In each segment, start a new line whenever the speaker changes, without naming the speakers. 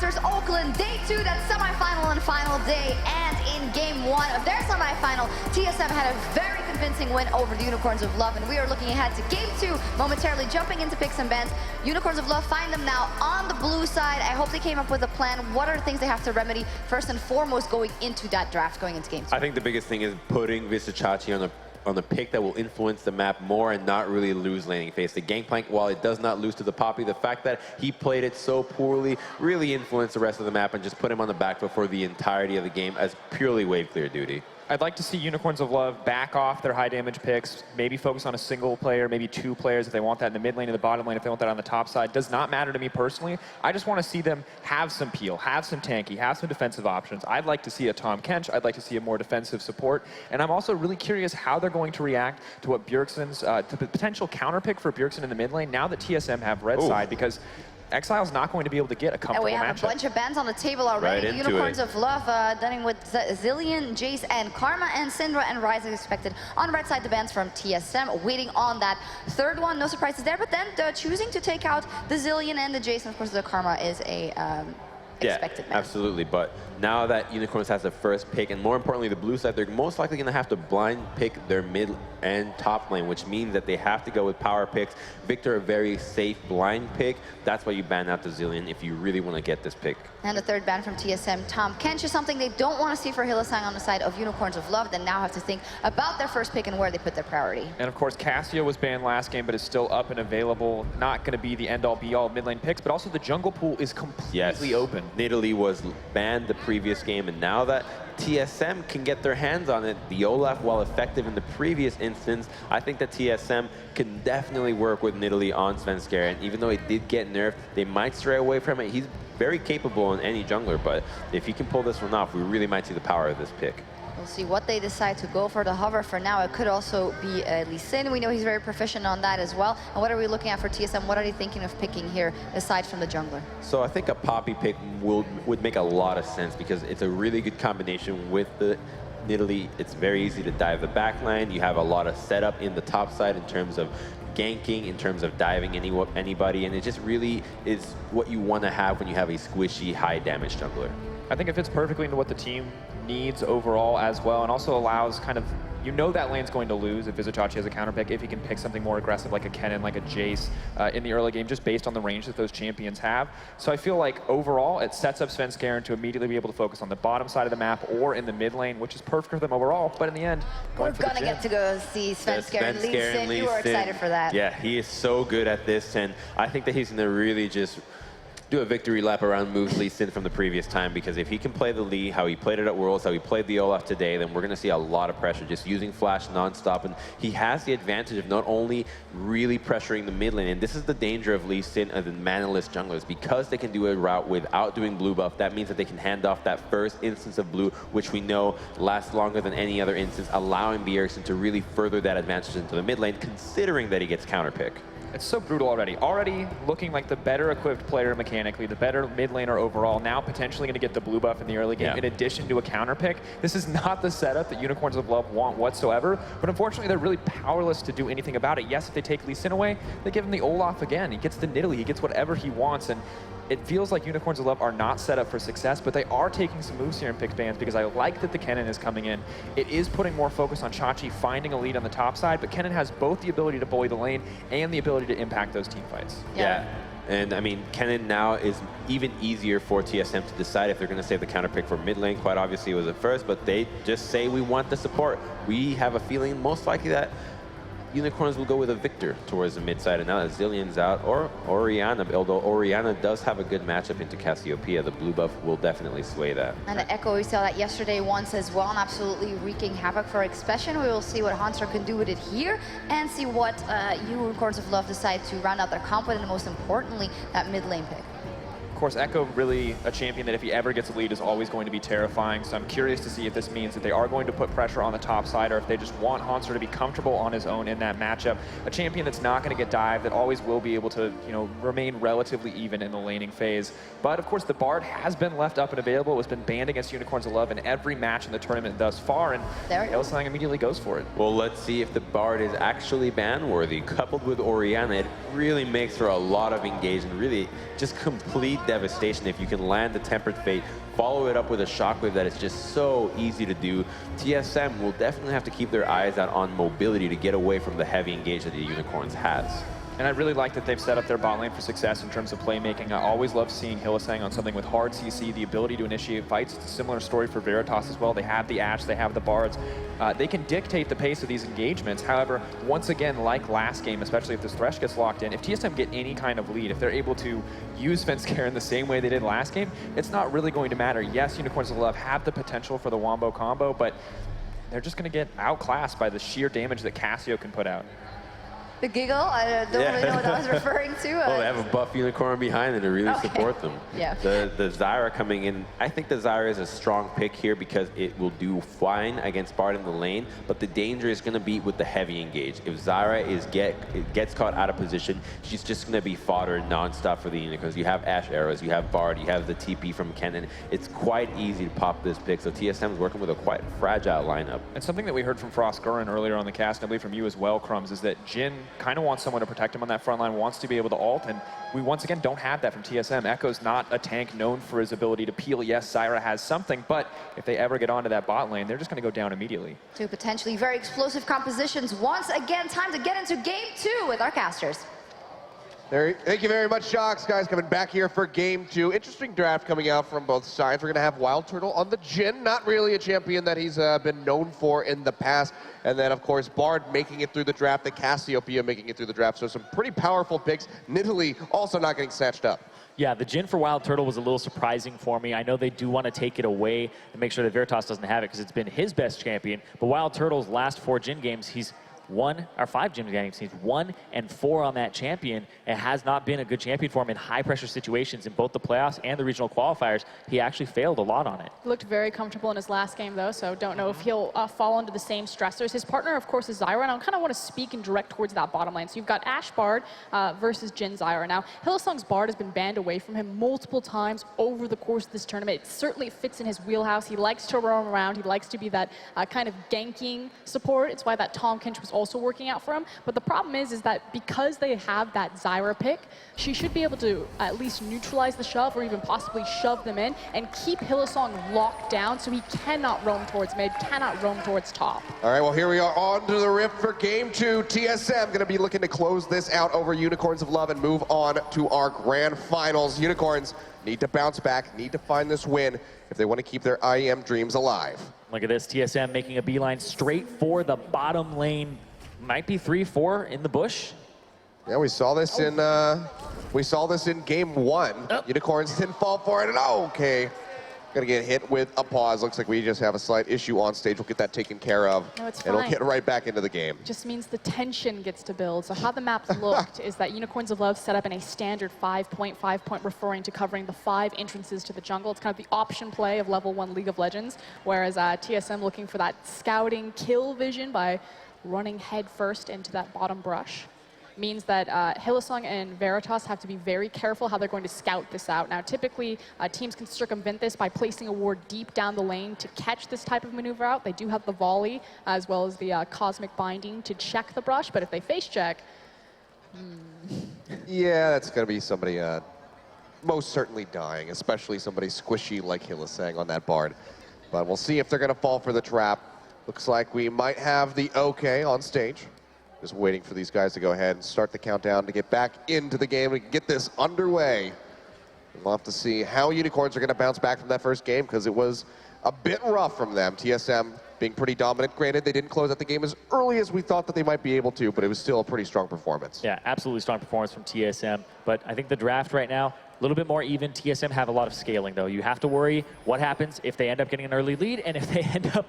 Masters Oakland, day 2, that semifinal and final day. And in game 1 of their semifinal, TSM had a very convincing win over the Unicorns of Love. And we are looking ahead to game 2, momentarily jumping into picks and bans. Unicorns of Love find them now on the blue side. I hope they came up with a plan. What are the things they have to remedy first and foremost going into that draft, going into game 2?
I think the biggest thing is putting Visachachi on the pick that will influence the map more and not really lose laning phase. The Gangplank, while it does not lose to the Poppy, the fact that he played it so poorly really influenced the rest of the map and just put him on the back foot for the entirety of the game as purely wave clear duty.
I'd like to see Unicorns of Love back off their high damage picks, maybe focus on a single player, maybe 2 players if they want that in the mid lane and the bottom lane if they want that on the top side. Does not matter to me personally. I just want to see them have some peel, have some tanky, have some defensive options. I'd like to see a Tom Kench. I'd like to see a more defensive support. And I'm also really curious how they're going to react to what Bjergsen's, to the potential counter pick for Bjergsen in the mid lane now that TSM have red side, because Exile's not going to be able to get a comfortable matchup.
And we have a bunch of bans on the table already.
Right
Unicorns of Love dealing with Zilean, Jace, and Karma, and Syndra and Ryze is expected. On the right side, the bans from TSM, waiting on that third one. No surprises there, but then choosing to take out the Zilean and the Jace, and of course the Karma is a expected ban.
Absolutely, but now that Unicorns has the first pick, and more importantly the blue side, they're most likely going to have to blind pick their mid and top lane, which means that they have to go with power picks. Victor, a very safe blind pick. That's why you ban out the Zilean if you really want to get this pick.
And the third ban from TSM, Tom Kench, is something they don't want to see for Hylissang on the side of Unicorns of Love. They now have to think about their first pick and where they put their priority.
And of course, Cassio was banned last game, but is still up and available. Not going to be the end-all, be-all mid lane picks, but also the jungle pool is completely open.
Nidalee was banned the previous game, and now that TSM can get their hands on it, the Olaf, while effective in the previous instance, I think that TSM can definitely work with Nidalee on Svenskeren. And even though he did get nerfed, they might stray away from it. He's very capable in any jungler, but if he can pull this one off, we really might see the power of this pick.
We'll see what they decide to go for. The hover for now, it could also be Lee Sin. We know he's very proficient on that as well. And what are we looking at for TSM? What are they thinking of picking here, aside from the jungler?
So I think a Poppy pick would make a lot of sense because it's a really good combination with the Nidalee. It's very easy to dive the backline. You have a lot of setup in the top side in terms of ganking, in terms of diving anybody, and it just really is what you want to have when you have a squishy, high damage jungler.
I think it fits perfectly into what the team needs overall as well, and also allows kind of, you know that lane's going to lose if Visachachi has a counter pick, if he can pick something more aggressive like a Kennen, like a Jace in the early game, just based on the range that those champions have. So I feel like overall it sets up Svenskeren to immediately be able to focus on the bottom side of the map or in the mid lane, which is perfect for them overall, but in the end,
we're gonna get to go see Svenskeren Lee Sin. You are excited for that.
Yeah, he is so good at this, and I think that he's gonna really just do a victory lap around moves Lee Sin from the previous time, because if he can play the Lee, how he played it at Worlds, how he played the Olaf today, then we're going to see a lot of pressure, just using Flash nonstop. And he has the advantage of not only really pressuring the mid lane, and this is the danger of Lee Sin as the manaless junglers, because they can do a route without doing blue buff. That means that they can hand off that first instance of blue, which we know lasts longer than any other instance, allowing Bjergsen to really further that advantage into the mid lane, considering that he gets counter pick.
It's so brutal already. Already looking like the better equipped player mechanically, the better mid laner overall, now potentially going to get the blue buff in the early game in addition to a counter pick. This is not the setup that Unicorns of Love want whatsoever, but unfortunately they're really powerless to do anything about it. Yes, if they take Lee Sin away, they give him the Olaf again. He gets the Nidalee, he gets whatever he wants, and it feels like Unicorns of Love are not set up for success, but they are taking some moves here in pick bans, because I like that the Kennen is coming in. It is putting more focus on Chachi finding a lead on the top side, but Kennen has both the ability to bully the lane and the ability to impact those team fights.
Yeah. And I mean, Kennen now is even easier for TSM to decide if they're going to save the counter pick for mid lane. Quite obviously it was at first, but they just say we want the support. We have a feeling most likely that Unicorns will go with a Victor towards the mid side, and now that Zilean's out, or Orianna, although Orianna does have a good matchup into Cassiopeia, the blue buff will definitely sway that.
And the Echo, we saw that yesterday once as well, and absolutely wreaking havoc for Expression. We will see what Hanser can do with it here, and see what Unicorns of Love decide to round out their comp with, and most importantly, that mid lane pick.
Of course, Echo really a champion that if he ever gets a lead is always going to be terrifying. So I'm curious to see if this means that they are going to put pressure on the top side, or if they just want Hanser to be comfortable on his own in that matchup. A champion that's not going to get dived, that always will be able to, you know, remain relatively even in the laning phase. But of course, the Bard has been left up and available. It's been banned against Unicorns of Love in every match in the tournament thus far, and Hylissang immediately goes for it.
Well, let's see if the Bard is actually ban-worthy. Coupled with Orianna, it really makes for a lot of engagement, really just complete devastation. If you can land the Tempered Fate, follow it up with a Shockwave that is just so easy to do, TSM will definitely have to keep their eyes out on mobility to get away from the heavy engage that the Unicorns has.
And I really like that they've set up their bot lane for success in terms of playmaking. I always love seeing Hylissang on something with hard CC, the ability to initiate fights. It's a similar story for Veritas as well. They have the Ashe, they have the Bards. They can dictate the pace of these engagements. However, once again, like last game, especially if this Thresh gets locked in, if TSM get any kind of lead, if they're able to use Svenskeren in the same way they did last game, it's not really going to matter. Yes, Unicorns of Love have the potential for the Wombo combo, but they're just going to get outclassed by the sheer damage that Cassio can put out.
The giggle, I don't really know what I was referring to.
Well, they have a buff Unicorn behind them to really support them.
Yeah.
The Zyra coming in, I think the Zyra is a strong pick here because it will do fine against Bard in the lane, but the danger is going to be with the heavy engage. If Zyra gets caught out of position, she's just going to be fodder nonstop for the Unicorns. You have Ashe arrows, you have Bard, you have the TP from Kennen. It's quite easy to pop this pick, so TSM is working with a quite fragile lineup.
And something that we heard from Frost Gurin earlier on the cast, and I believe from you as well, Crumbs, is that Jhin kind of wants someone to protect him on that front line, wants to be able to ult, and we once again don't have that from TSM. Echo's not a tank known for his ability to peel. Yes, Zyra has something, but if they ever get onto that bot lane, they're just going to go down immediately.
Two potentially very explosive compositions. Once again, time to get into game 2 with our casters.
Thank you very much, Shocks. Guys, coming back here for game 2. Interesting draft coming out from both sides. We're going to have Wild Turtle on the Jhin, not really a champion that he's been known for in the past. And then, of course, Bard making it through the draft, the Cassiopeia making it through the draft. So some pretty powerful picks. Nidalee also not getting snatched up.
Yeah, the Jhin for Wild Turtle was a little surprising for me. I know they do want to take it away and make sure that Veritas doesn't have it because it's been his best champion. But Wild Turtle's last 4 Jhin games, he's 5 Jhin games. He's 1 and 4 on that champion. It has not been a good champion for him in high pressure situations in both the playoffs and the regional qualifiers. He actually failed a lot on it.
He looked very comfortable in his last game though, so don't know if he'll fall into the same stressors. His partner, of course, is Zyra, and I kind of want to speak and direct towards that bottom lane. So you've got Ashe Bard versus Jhin Zyra. Now, Hylissang's Bard has been banned away from him multiple times over the course of this tournament. It certainly fits in his wheelhouse. He likes to roam around. He likes to be that kind of ganking support. It's why that Tahm Kench was also working out for him. But the problem is that because they have that Zyra pick, she should be able to at least neutralize the shove or even possibly shove them in and keep Hylissang locked down so he cannot roam towards mid, cannot roam towards top.
All right, well, here we are on to the Rift for game 2. TSM going to be looking to close this out over Unicorns of Love and move on to our grand finals. Unicorns need to bounce back, need to find this win if they want to keep their IEM dreams alive.
Look at this, TSM making a beeline straight for the bottom lane. Might be 3-4 in the bush.
Yeah, we saw this in game 1. Unicorns didn't fall for it, and okay. Gonna get hit with a pause. Looks like we just have a slight issue on stage. We'll get that taken care of.
No, it's
and we'll
fine.
get right back into the game.
Just means the tension gets to build. So how the map looked is that Unicorns of Love set up in a standard 5.5 referring to covering the 5 entrances to the jungle. It's kind of the option play of level 1 League of Legends, whereas TSM looking for that scouting kill vision by running head first into that bottom brush. Means that Hylissang and Veritas have to be very careful how they're going to scout this out. Now, typically, teams can circumvent this by placing a ward deep down the lane to catch this type of maneuver out. They do have the volley, as well as the Cosmic Binding to check the brush, but if they face check,
Yeah, that's going to be somebody most certainly dying, especially somebody squishy like Hylissang on that Bard. But we'll see if they're going to fall for the trap. Looks like we might have the OK on stage. Just waiting for these guys to go ahead and start the countdown to get back into the game and get this underway. We'll have to see how Unicorns are going to bounce back from that first game because it was a bit rough from them. TSM being pretty dominant. Granted, they didn't close out the game as early as we thought that they might be able to, but it was still a pretty strong performance.
Yeah, absolutely strong performance from TSM. But I think the draft right now, a little bit more even. TSM have a lot of scaling, though. You have to worry what happens if they end up getting an early lead and if they end up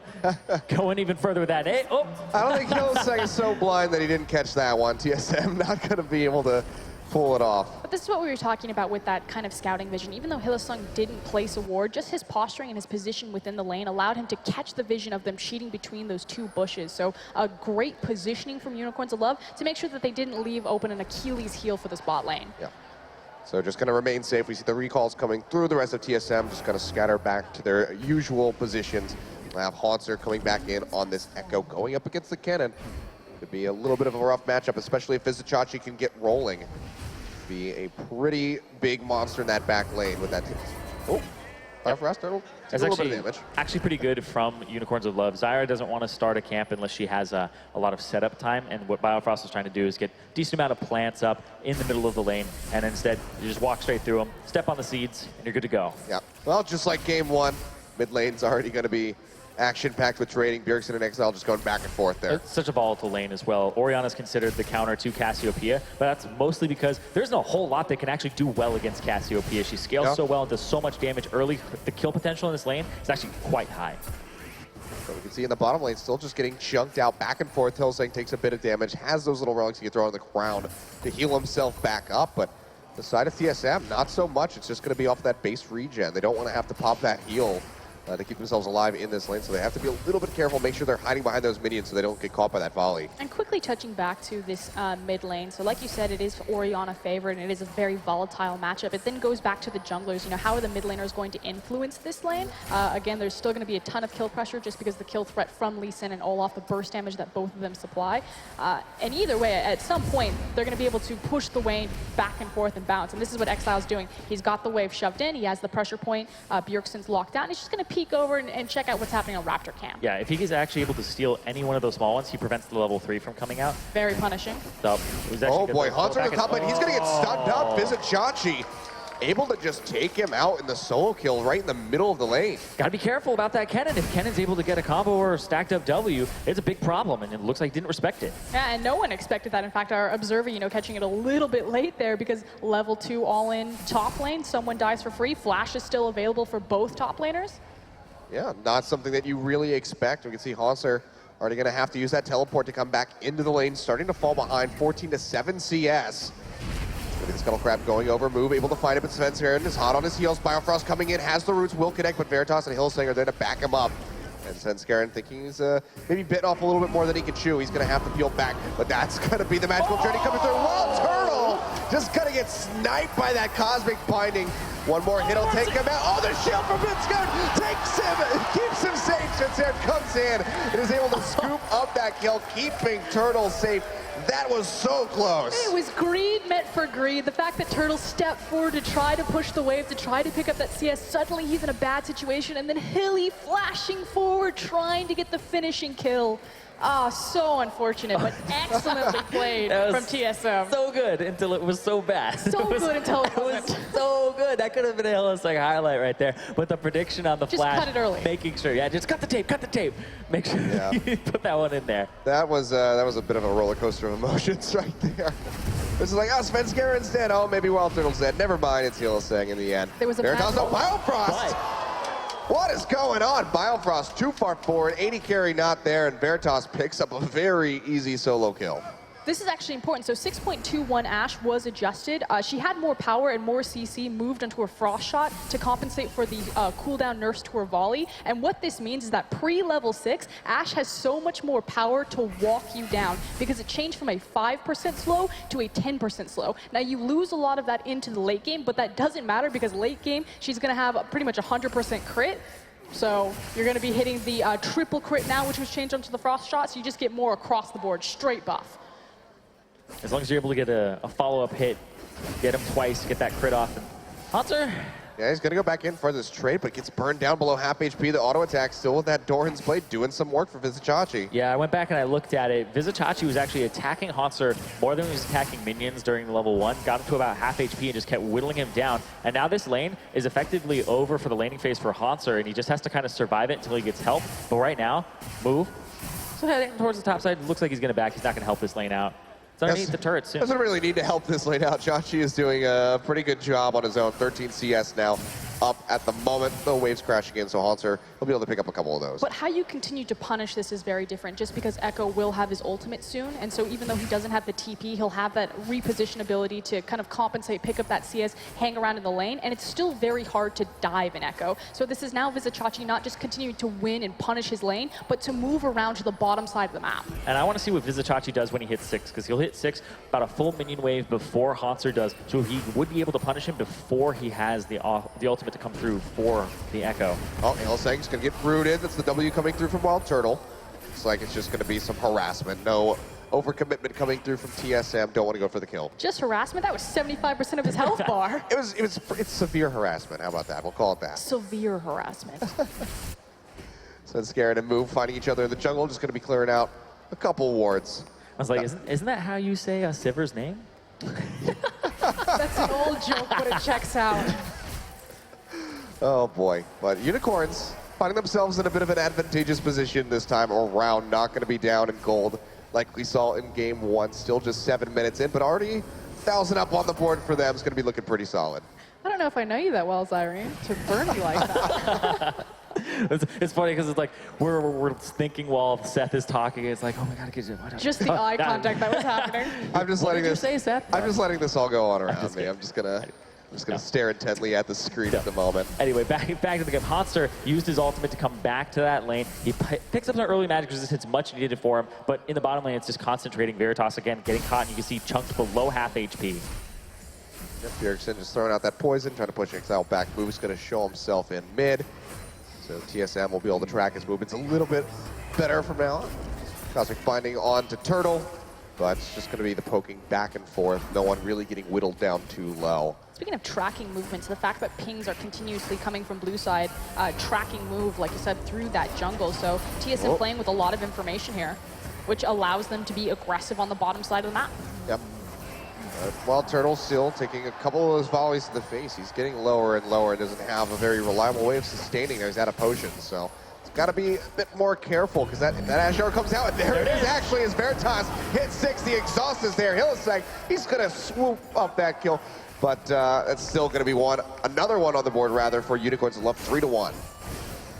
going even further with that. Hey, oh.
I don't think Hylissang is so blind that he didn't catch that one. TSM not going to be able to pull it off.
But this is what we were talking about with that kind of scouting vision. Even though Hylissang didn't place a ward, just his posturing and his position within the lane allowed him to catch the vision of them cheating between those 2 bushes. So a great positioning from Unicorns of Love to make sure that they didn't leave open an Achilles heel for this bot lane.
Yeah. So just going to remain safe. We see the recalls coming through. The rest of TSM just going to scatter back to their usual positions. We'll have Haunter coming back in on this Echo, going up against the Kennen. Could be a little bit of a rough matchup, especially if Vizicachi can get rolling. be a pretty big monster in that back lane with that. Oh, Firefrost Turtle.
That's
a little bit of damage.
actually pretty good from Unicorns of Love. Zyra doesn't want to start a camp unless she has a lot of setup time, and what Biofrost is trying to do is get a decent amount of plants up in the middle of the lane, and instead you just walk straight through them, step on the seeds, and you're good to go.
Yeah, well, just like game one, mid lane's already going to be action-packed with trading. Bjergsen and Exile just going back and forth there.
It's such a volatile lane as well. Orianna's considered the counter to Cassiopeia, but that's mostly because there's no whole lot that can actually do well against Cassiopeia. She scales so well and does so much damage early. The kill potential in this lane is actually quite high.
So we can see in the bottom lane, still just getting chunked out back and forth. Hillsang takes a bit of damage, has those little relics he can throw on the ground to heal himself back up, but the side of TSM, not so much. It's just going to be off that base regen. They don't want to have to pop that heal to keep themselves alive in this lane, so they have to be a little bit careful, make sure they're hiding behind those minions so they don't get caught by that volley.
And quickly touching back to this mid lane, so like you said, it is Orianna favored, and it is a very volatile matchup. It then goes back to the junglers. You know, how are the mid laners going to influence this lane? Again, there's still going to be a ton of kill pressure just because the kill threat from Lee Sin and Olaf, the burst damage that both of them supply. And either way, at some point, they're going to be able to push the wave back and forth and bounce, and this is what Exile's doing. He's got the wave shoved in, he has the pressure point, Bjergsen's locked down, he's just going to peek over and check out what's happening on Raptor Camp.
Yeah, if he is actually able to steal any one of those small ones, he prevents the level 3 from coming out.
Very punishing.
So, it was actually
Oh
good
boy,
to
Hunter
go
on the
back
top lane. He's going to get stunned up. Vizichachi able to just take him out in the solo kill right in the middle of the lane.
Gotta be careful about that Kennen. If Kennen's able to get a combo or a stacked up W, it's a big problem, and it looks like he didn't respect it.
Yeah, and no one expected that. In fact, our observer, you know, catching it a little bit late there because level 2 all-in top lane, someone dies for free. Flash is still available for both top laners.
Yeah, not something that you really expect. We can see Haunser already going to have to use that teleport to come back into the lane, starting to fall behind, 14-7 CS. Look at the Scuttle Crab going over, move, able to find it, but Svenskeren is hot on his heels. Biofrost coming in, has the roots, will connect, but Veritas and Hillsang are there to back him up. And Svenskeren thinking he's maybe bitten off a little bit more than he can chew. He's going to have to peel back, but that's going to be the magical journey coming through. Wild Turtle just going to get sniped by that Cosmic Binding. One more hit will take him out. Oh, the shield from Svenskeren takes him, keeps him safe. Svenskeren comes in and is able to scoop up that kill, keeping Turtle safe. That was so close.
It was greed meant for greed. The fact that Turtle stepped forward to try to push the wave, to try to pick up that CS, suddenly he's in a bad situation, and then Hilly flashing forward, trying to get the finishing kill. Ah, so unfortunate, but excellently played from TSM.
So good until it was so bad.
So good until it
was
wasn't.
so good. That could have been a Hillsang highlight right there. But the prediction on the
Just
flash,
cut it early.
making sure, yeah, just cut the tape. Make sure you put that one in there.
That was a bit of a roller coaster of emotions right there. This is like, oh, Svenskeren's dead. Oh, maybe Wild Turtle's dead. Never mind, it's Hillsang in the end.
There was a
Veritas, no, Biofrost!
But
What is going on? Biofrost too far forward, 80 carry not there, and Veritas picks up a very easy solo kill.
This is actually important. So 6.21 Ashe was adjusted. She had more power and more CC moved onto her Frost Shot to compensate for the cooldown nerfs to her volley. And what this means is that pre-level 6, Ashe has so much more power to walk you down because it changed from a 5% slow to a 10% slow. Now you lose a lot of that into the late game, but that doesn't matter because late game, she's gonna have pretty much 100% crit. So you're gonna be hitting the triple crit now, which was changed onto the Frost Shot, so you just get more across the board, straight buff.
as long as you're able to get a follow-up hit, get him twice, get that crit off. And Hunter,
Yeah, he's going to go back in for this trade, but gets burned down below half HP. The auto attack still with that Doran's Blade doing some work for Vizichachi.
yeah, I went back and I looked at it. Vizichachi was actually attacking Haunser more than he was attacking minions during level 1. Got him to about half HP and just kept whittling him down. And now this lane is effectively over for the laning phase for Haunser, and he just has to kind of survive it until he gets help. But right now, move. So heading towards the top side, looks like he's going to back. He's not going to help this lane out. It's underneath the turret soon.
Doesn't really need to help this lane out. Chachi is doing a pretty good job on his own. 13 CS now up at the moment. The waves crashing in, so Haunter will be able to pick up a couple of those.
But how you continue to punish this is very different, just because Echo will have his ultimate soon, and so even though he doesn't have the TP, he'll have that reposition ability to kind of compensate, pick up that CS, hang around in the lane, and it's still very hard to dive in Echo. So this is now Vizichachi not just continuing to win and punish his lane, but to move around to the bottom side of the map.
And I want to see what Vizichachi does when he hits 6, because he'll hit 6 about a full minion wave before Haunser does, so he would be able to punish him before he has the ultimate to come through for the Echo.
Oh, Hillsang's going to get rooted. That's the W coming through from Wild Turtle. Looks like it's just going to be some harassment. No overcommitment coming through from TSM. Don't want to go for the kill.
Just harassment? That was 75% of his health bar.
It's severe harassment. How about that? We'll call it that.
Severe harassment.
So Scared and Move finding each other in the jungle. Just going to be clearing out a couple wards.
I was like, isn't that how you say Sivir's name?
That's an old joke, but it checks out.
Oh boy. But Unicorns finding themselves in a bit of an advantageous position this time around. Not going to be down in gold like we saw in game 1. Still just 7 minutes in, but already 1,000 up on the board for them. Is going to be looking pretty solid.
I don't know if I know you that well, Zyrene, to burn you like that.
It's funny because it's like we're thinking while Seth is talking. It's like, oh my God,
Just the eye contact that was happening.
I'm just letting this.
Say, Seth?
I'm just letting this all go on around me. I'm just gonna stare intently at the screen at the moment.
Anyway, back to the game. Hotster used his ultimate to come back to that lane. He picks up some early magic resistance, much needed for him. But in the bottom lane, it's just concentrating. Veritas again getting caught, and you can see chunks below half HP.
Yep, Bjergsen just throwing out that poison, trying to push Exile back. Move's going to show himself in mid. So TSM will be able to track his movements a little bit better from now on. Cosmic Binding on to Turtle, but it's just going to be the poking back and forth. No one really getting whittled down too low.
Speaking of tracking movements, the fact that pings are continuously coming from blue side, tracking move, like you said, through that jungle. So TSM playing with a lot of information here, which allows them to be aggressive on the bottom side of the map.
Yep. While Turtle still taking a couple of those volleys to the face. He's getting lower and lower and doesn't have a very reliable way of sustaining there. He's out of potions, so he's got to be a bit more careful because if that Ash arrow comes out, and there it is actually as Veritas hits 6. The exhaust is there. Hillisang, he's going to swoop up that kill, but it's still going to be another one on the board rather for Unicorns of Love, 3-1.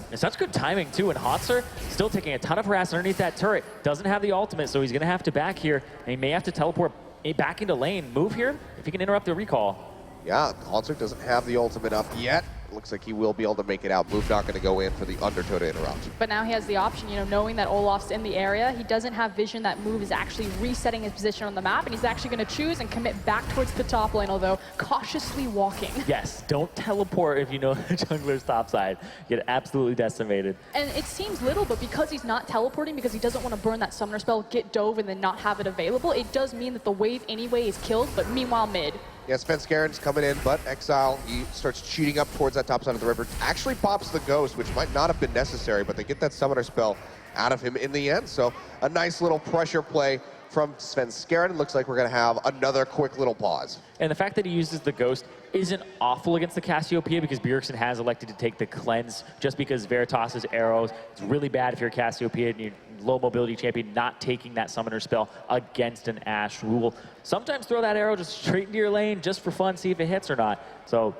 And such good timing too, and Hotster still taking a ton of harassment underneath that turret. Doesn't have the ultimate, so he's going to have to back here, and he may have to teleport back into lane. Move here if he can interrupt the recall.
Yeah, Hotster doesn't have the ultimate up yet. Looks like he will be able to make it out. Move not going to go in for the Undertow to interrupt.
But now he has the option, knowing that Olaf's in the area, he doesn't have vision that Move is actually resetting his position on the map, and he's actually going to choose and commit back towards the top lane, although cautiously walking.
Yes, don't teleport if you know the jungler's top side. You get absolutely decimated.
And it seems little, but because he's not teleporting, because he doesn't want to burn that summoner spell, get dove, and then not have it available, it does mean that the wave anyway is killed, but meanwhile mid.
Yes, Svenskaren's coming in, but Exile, he starts cheating up towards that top side of the river. Actually pops the Ghost, which might not have been necessary, but they get that Summoner spell out of him in the end. So a nice little pressure play from Svenskaren. Looks like we're going to have another quick little pause.
And the fact that he uses the Ghost isn't awful against the Cassiopeia because Bjergsen has elected to take the cleanse just because Veritas' arrows. It's really bad if you're a Cassiopeia and you're low mobility champion not taking that summoner spell against an Ashe rule. Sometimes throw that arrow just straight into your lane just for fun, see if it hits or not. So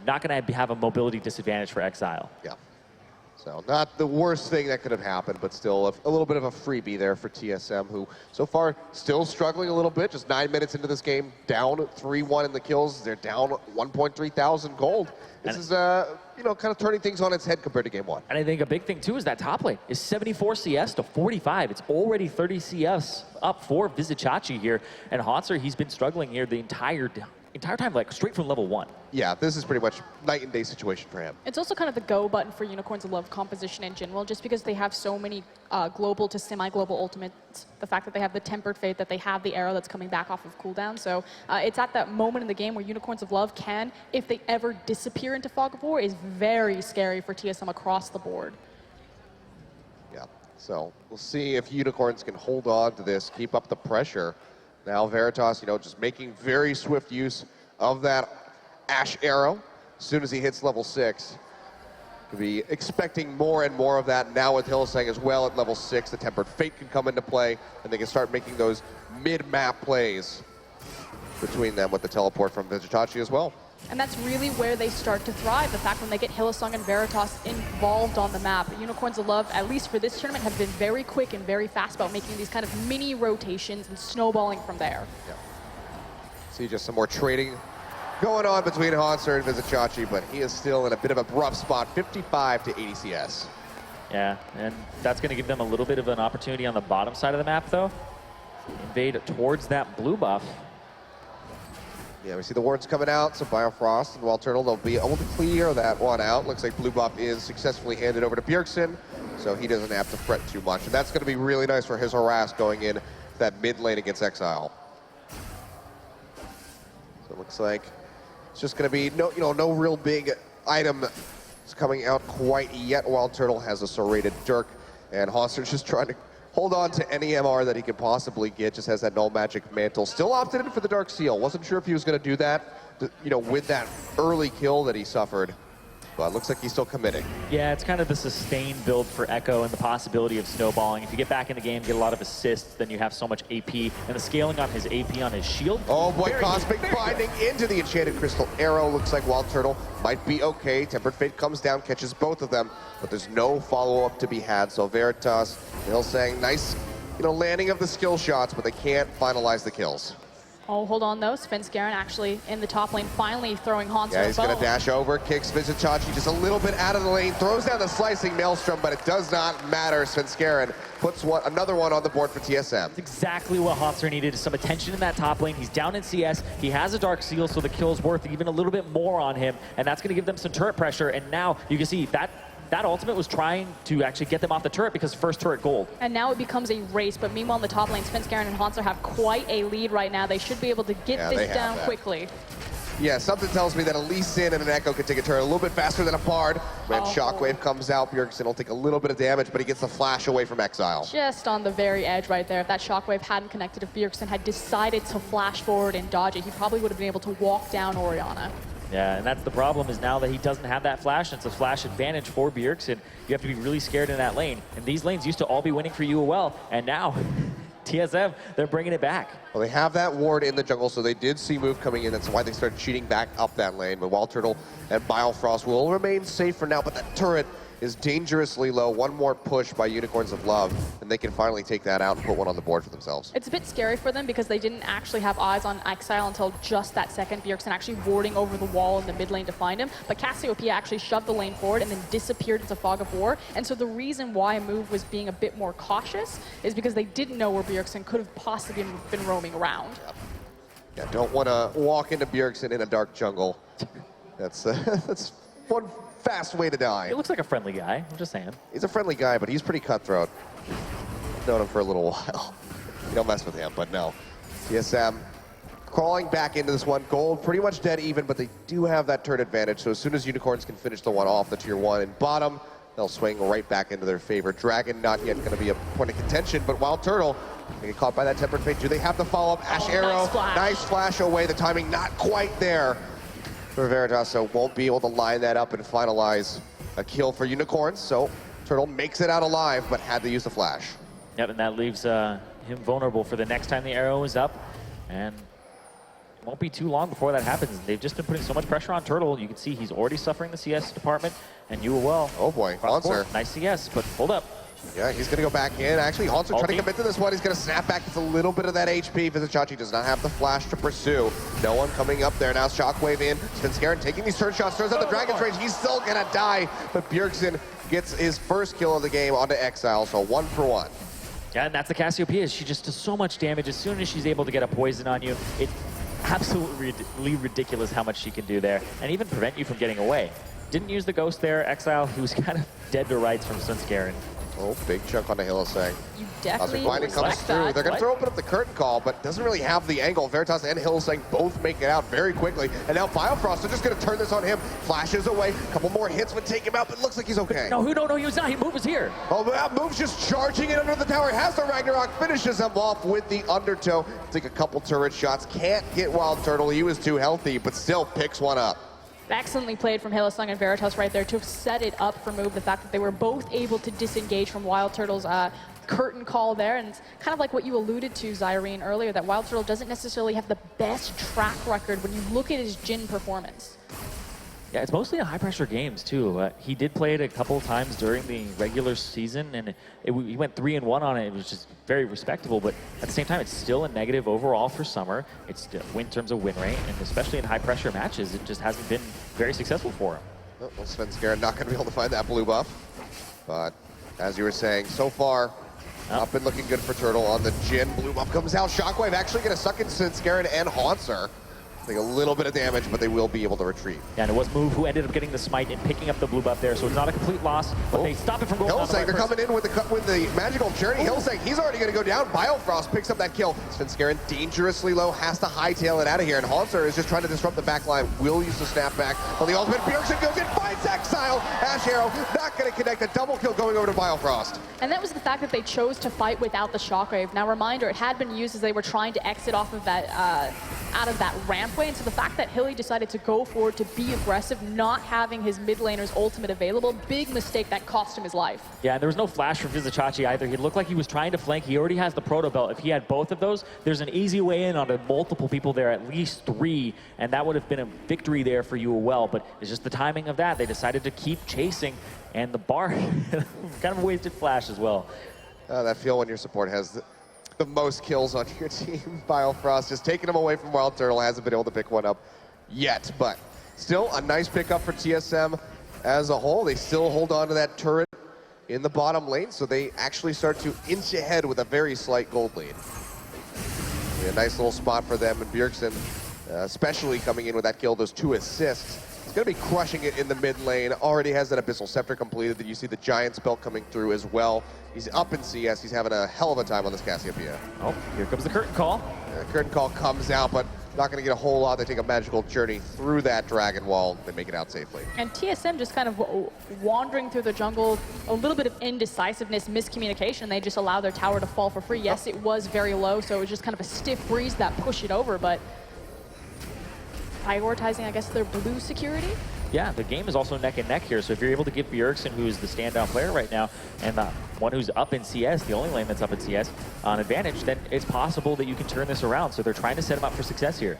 not going to have a mobility disadvantage for Exile.
Yeah. So not the worst thing that could have happened, but still a little bit of a freebie there for TSM, who so far still struggling a little bit. Just 9 minutes into this game, down 3-1 in the kills. They're down 1.3 thousand gold. This is, kind of turning things on its head compared to game 1.
And I think a big thing, too, is that top lane is 74 CS to 45. It's already 30 CS up for Vizicachi here. And Hotster, he's been struggling here the entire time, like straight from level 1.
Yeah, this is pretty much night and day situation for him.
It's also kind of the go button for Unicorns of Love composition in general, just because they have so many global to semi-global ultimates. The fact that they have the Tempered Fate, that they have the arrow that's coming back off of cooldown. So it's at that moment in the game where Unicorns of Love can, if they ever disappear into Fog of War, is very scary for TSM across the board.
Yeah, so we'll see if Unicorns can hold on to this, keep up the pressure. Now Veritas, just making very swift use of that Ashe arrow. As soon as he hits level 6, could be expecting more and more of that. Now with Hillisang as well at level 6, the Tempered Fate can come into play, and they can start making those mid-map plays between them with the teleport from Vizicachi as well.
And that's really where they start to thrive. The fact when they get Hillisang and Veritas involved on the map. Unicorns of Love, at least for this tournament, have been very quick and very fast about making these kind of mini rotations and snowballing from there.
Yeah. See just some more trading going on between Hotster and Vizicachi, but he is still in a bit of a rough spot, 55 to 80 CS.
Yeah, and that's going to give them a little bit of an opportunity on the bottom side of the map, though. Invade towards that blue buff.
Yeah, we see the wards coming out, so Biofrost and Wild Turtle, they'll be able to clear that one out. Looks like blue buff is successfully handed over to Bjergsen, so he doesn't have to fret too much. And that's going to be really nice for his harass going in that mid lane against Exile. So it looks like it's just going to be no real big item coming out quite yet. Wild Turtle has a serrated Dirk, and Hauser's just trying to hold on to any MR that he could possibly get. Just has that null magic mantle. Still opted in for the Dark Seal. Wasn't sure if he was going to do that, with that early kill that he suffered. But looks like he's still committing.
Yeah, it's kind of the sustained build for Echo and the possibility of snowballing. If you get back in the game, get a lot of assists, then you have so much AP. And the scaling on his AP on his shield.
Oh boy, Cosmic binding into the Enchanted Crystal Arrow. Looks like Wild Turtle might be okay. Tempered Fate comes down, catches both of them, but there's no follow-up to be had. So Veritas, saying nice, landing of the skill shots, but they can't finalize the kills.
Oh, hold on though. Svenskeren actually in the top lane, finally throwing Hanzo.
Yeah, he's going to dash over, kicks Vizicachi just a little bit out of the lane, throws down the slicing Maelstrom, but it does not matter. Svenskeren puts another one on the board for TSM.
That's exactly what Hauser needed, some attention in that top lane. He's down in CS. He has a Dark Seal, so the kill's worth even a little bit more on him, and that's going to give them some turret pressure. And now you can see that ultimate was trying to actually get them off the turret because first turret gold.
And now it becomes a race, but meanwhile in the top lane, Svenskeren and Hanzo have quite a lead right now. They should be able to get this down quickly.
Yeah, something tells me that a Lee Sin and an Echo can take a turret a little bit faster than a Bard. When Shockwave comes out, Bjergsen will take a little bit of damage, but he gets the flash away from Exile.
Just on the very edge right there. If that Shockwave hadn't connected, if Bjergsen had decided to flash forward and dodge it, he probably would have been able to walk down Orianna.
Yeah, and that's the problem, is now that he doesn't have that flash, it's a flash advantage for Bjergsen. You have to be really scared in that lane. And these lanes used to all be winning for UoL, and now TSM, they're bringing it back.
Well, they have that ward in the jungle, so they did see move coming in. That's why they started cheating back up that lane. But Wild Turtle and Biofrost will remain safe for now, but that turret is dangerously low. One more push by Unicorns of Love, and they can finally take that out and put one on the board for themselves.
It's a bit scary for them because they didn't actually have eyes on Exile until just that second. Bjergsen actually warding over the wall in the mid lane to find him, but Cassiopeia actually shoved the lane forward and then disappeared into Fog of War. And so the reason why a move was being a bit more cautious is because they didn't know where Bjergsen could have possibly been roaming around.
Yeah, don't want to walk into Bjergsen in a dark jungle. That's one fast way to die.
He looks like a friendly guy, I'm just saying.
He's a friendly guy, but he's pretty cutthroat. I've known him for a little while. You don't mess with him, but no. TSM crawling back into this one. Gold pretty much dead even, but they do have that turret advantage. So as soon as Unicorns can finish the one off, the tier 1 and bottom, they'll swing right back into their favor. Dragon not yet going to be a point of contention, but Wild Turtle, they get caught by that Tempered Fate. Do they have the follow-up? Ash Arrow, nice flash away. The timing not quite there for Veritas, so won't be able to line that up and finalize a kill for Unicorns. So Turtle makes it out alive, but had to use the flash.
Yep, and that leaves him vulnerable for the next time the arrow is up. And it won't be too long before that happens. They've just been putting so much pressure on Turtle. You can see he's already suffering the CS department, and UoL.
Oh boy, Hanser.
Nice CS, but hold up.
Yeah, he's going to go back in. Actually, Hanser trying to commit to this one. He's going to snap back. It's a little bit of that HP. Vizicachi does not have the flash to pursue. No one coming up there. Now Shockwave in. Svenskeren taking these turret shots. Throws out the Dragon's Rage. He's still going to die. But Bjergsen gets his first kill of the game onto Exile. So 1 for 1.
Yeah, and that's the Cassiopeia. She just does so much damage. As soon as she's able to get a poison on you, it's absolutely ridiculous how much she can do there. And even prevent you from getting away. Didn't use the Ghost there. Exile, he was kind of dead to rights from Svenskeren.
Oh, big chunk on the Hylissang.
You definitely
Binding comes through. They're going to open up the curtain call, but doesn't really have the angle. Veritas and Hylissang both make it out very quickly. And now Biofrost, they're just going to turn this on him. Flashes away. A couple more hits would take him out, but looks like he's okay.
No, he was not. He moves here.
Oh, that move's just charging it under the tower. Has the Ragnarok, finishes him off with the undertow. Take a couple turret shots. Can't get Wild Turtle. He was too healthy, but still picks one up.
Excellently played from Hylissang and Veritas right there to have set it up for move. The fact that they were both able to disengage from Wild Turtle's curtain call there. And it's kind of like what you alluded to, Zyrene, earlier, that Wild Turtle doesn't necessarily have the best track record when you look at his Jhin performance.
Yeah, it's mostly a high-pressure games, too. He did play it a couple of times during the regular season, and he went 3-1 on it. It was just very respectable, but at the same time, it's still a negative overall for Summer. It's still, in terms of win rate, and especially in high-pressure matches, it just hasn't been very successful for him.
Well, Svenskeren not going to be able to find that blue buff, but as you were saying, so far, not been looking good for Turtle on the Jhin. Blue buff comes out. Shockwave actually going to suck in Svenskeren and Hanser. Take a little bit of damage, but they will be able to retreat.
Yeah, and it was Move who ended up getting the smite and picking up the blue buff there, so it's not a complete loss, but they stop it from going on the
Hillsang,
right
they're
person.
coming in with the magical journey. Hillsang, he's already going to go down. Biofrost picks up that kill. Svenskeren dangerously low, has to hightail it out of here, and Haunter is just trying to disrupt the back line. Will use the snapback on the ultimate. Bjergsen goes in, finds Exile. Ash Arrow not going to connect. A double kill going over to Biofrost.
And that was the fact that they chose to fight without the shockwave. Now, reminder, it had been used as they were trying to exit off of that, out of that rampway, and so the fact that Hilly decided to go forward to be aggressive, not having his mid laner's ultimate available, big mistake that cost him his life.
Yeah, and there was no flash from Vizicachi either. He looked like he was trying to flank. He already has the proto belt. If he had both of those, there's an easy way in onto multiple people there, at least 3, and that would have been a victory there for UoL, but it's just the timing of that. They decided to keep chasing, and the Bard, kind of a wasted flash as well.
That feel when your support has the most kills on your team. Biofrost just taking him away from Wild Turtle, hasn't been able to pick one up yet, but still a nice pickup for TSM as a whole. They still hold on to that turret in the bottom lane, so they actually start to inch ahead with a very slight gold lead. A nice little spot for them, and Bjergsen, especially coming in with that kill, those 2 assists. He's going to be crushing it in the mid lane. Already has that Abyssal Scepter completed. Then you see the Giant spell coming through as well. He's up in CS. He's having a hell of a time on this Cassiopeia.
Oh, here comes the curtain call.
Curtain call comes out, but not going to get a whole lot. They take a magical journey through that dragon wall. They make it out safely.
And TSM just kind of wandering through the jungle, a little bit of indecisiveness, miscommunication. They just allow their tower to fall for free. Yes, it was very low, so it was just kind of a stiff breeze that pushed it over, but prioritizing, I guess, their blue security.
Yeah, the game is also neck and neck here, so if you're able to get Bjergsen, who is the standout player right now, and the one who's up in CS, the only lane that's up in CS, on advantage, then it's possible that you can turn this around. So they're trying to set him up for success here.